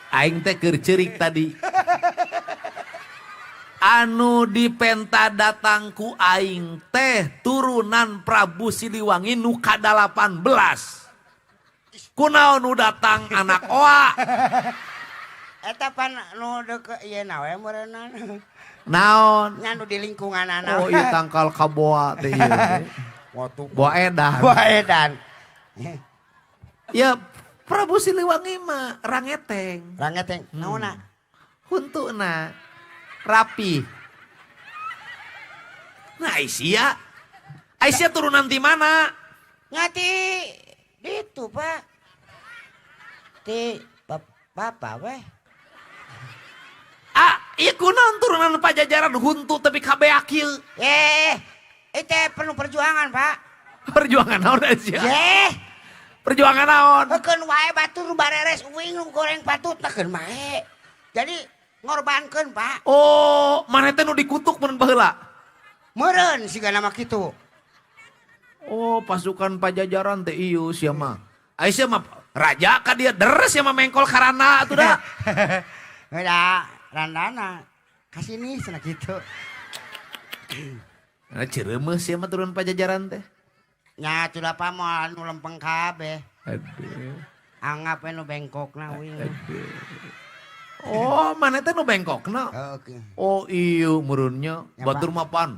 Aing teh keur ceurik tadi. Anu dipenta datangku aing teh turunan Prabu Siliwangi nu ka-18. Kunaon nu datang anak oa. Eta pan nu deukeut ieu nawe meureunna. Naon? Nya nu di lingkunganana. Oh ieu tangkal kaboa teh ieu. Boa edan. Boa edan. Ya Prabu Siliwangi mah rangeteng. Rangeteng naonna? Huntuna rapi. Nah Aisyah turunan di mana? Ngati ditu Pak. Ti bapak weh. Iya kunaon turunan Pajajaran huntu tapi kabeh akil. Itu penuh perjuangan Pak. Perjuangan naon Aisyah? Perjuangan naon? Hekeun wae batur bareres uing nu goreng patut tekeun wae. Jadi ngorbankeun Pak. Oh, maneh teh nu dikutuk mun baheula. Meureun siga nama kitu. Oh, pasukan Pajajaran teh ieu sia mah. Aisyah mah raja ka dia deres ya mah mengkol karana atuh da. Udah randana. Kasini cenah kitu. Nah, cireumeus sia mah turun Pajajaran teh. Nya tuh apa mau anu lempeng kabeh. Aduh. Anggap nu bengkokna uing. Oh, maneh teh nu bengkokna. Oke. Oh, ieu meureunnya Ya, batur Pak. mapan.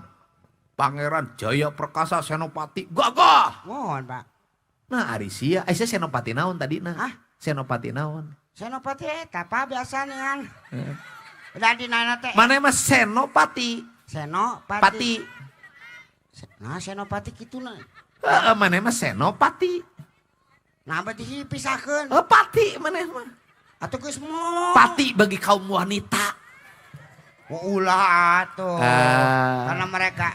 Pangeran Jaya Perkasa Senopati gagah. Mohon Pak. Nah, ari sia, Aisyah Senopati naon tadi nah? Hah? Senopati naon? Senopati eta apa biasa nih kan. Udah di nana teh. Maneh mah Senopati. Senopati. Pati. Nah Senopati kitu na. Maneh mah Senopati. Nah berarti dipisahkeun. Pati maneh mah. Atuh geus moh. Pati bagi kaum wanita. Ulah atuh. Karena mereka